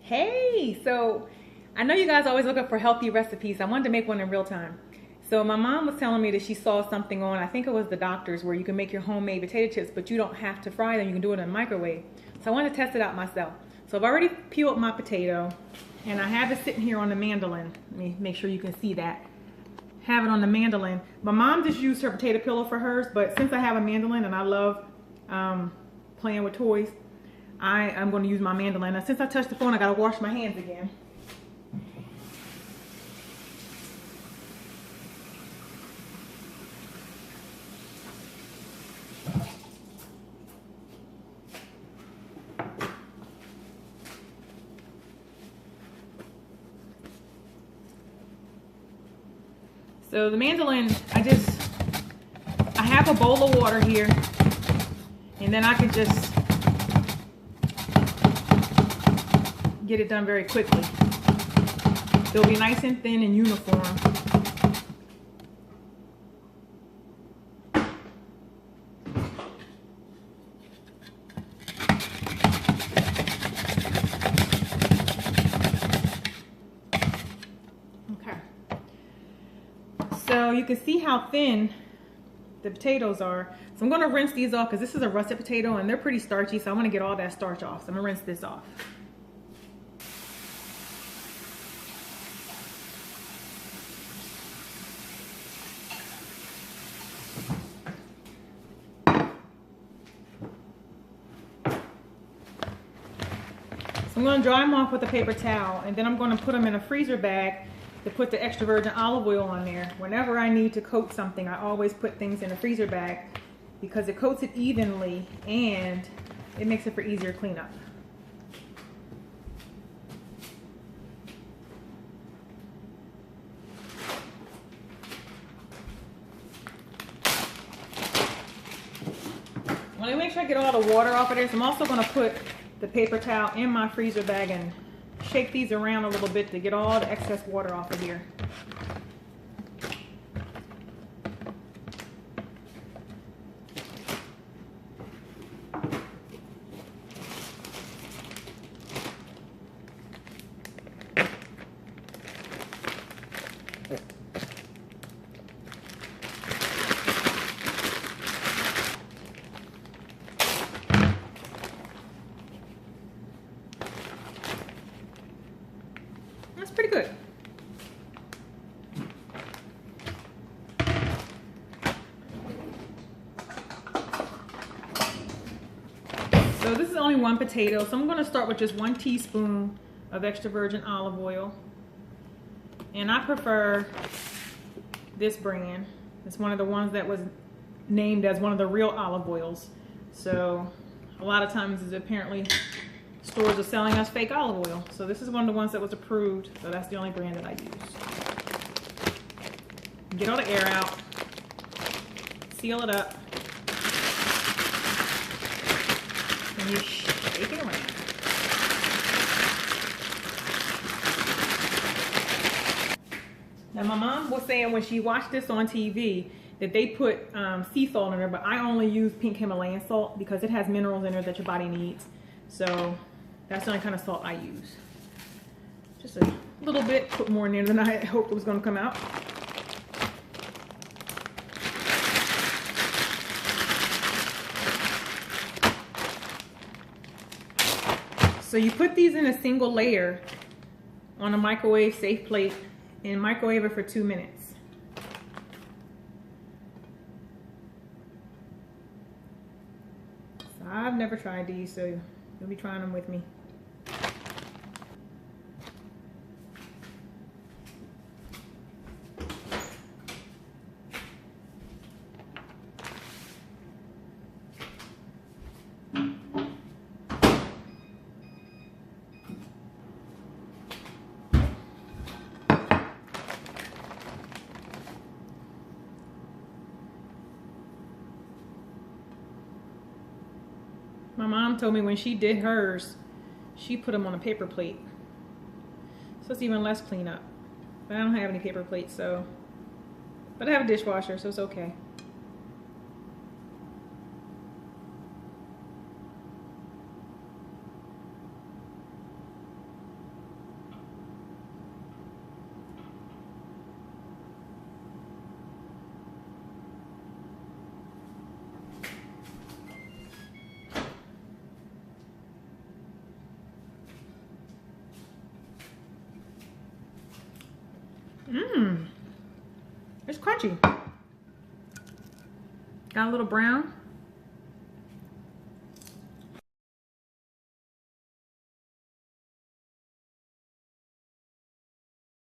Hey, so I know you guys are always looking for healthy recipes. I wanted to make one in real time. So my mom was telling me that she saw something on, I think it was the doctor's, where you can make your homemade potato chips, but you don't have to fry them. You can do it in a microwave. So I wanted to test it out myself. So I've already peeled my potato, and I have it sitting here on the mandolin. Let me make sure you can see that. Have it on the mandolin. My mom just used her potato peeler for hers, but since I have a mandolin and I love playing with toys, I'm going to use my mandolin. Now, since I touched the phone, I got to wash my hands again. So the mandolin, I have a bowl of water here, and then I can just get it done very quickly. It'll be nice and thin and uniform. Okay. So you can see how thin the potatoes are. So I'm going to rinse these off because this is a russet potato and they're pretty starchy, so I want to get all that starch off. So I'm going to rinse this off. I'm going to dry them off with a paper towel, and then I'm going to put them in a freezer bag to put the extra virgin olive oil on there. Whenever I need to coat something, I always put things in a freezer bag because it coats it evenly and it makes it for easier cleanup. Let me make sure I get all the water off of this. I'm also going to put the paper towel in my freezer bag and shake these around a little bit to get all the excess water off of here. That's pretty good. So this is only one potato, so I'm going to start with just 1 teaspoon of extra virgin olive oil. And I prefer this brand. It's one of the ones that was named as one of the real olive oils. So a lot of times apparently stores are selling us fake olive oil. So this is one of the ones that was approved. So that's the only brand that I use. Get all the air out. Seal it up. And you shake it around. Now my mom was saying when she watched this on TV that they put sea salt in there, but I only use pink Himalayan salt because it has minerals in there that your body needs. So that's the only kind of salt I use. Just a little bit, put more in there than I hoped it was going to come out. So you put these in a single layer on a microwave safe plate and microwave it for 2 minutes. So I've never tried these, so you'll be trying them with me. My mom told me when she did hers, she put them on a paper plate. So it's even less cleanup. But I don't have any paper plates, so. But I have a dishwasher, so it's okay. Mmm. It's crunchy. Got a little brown.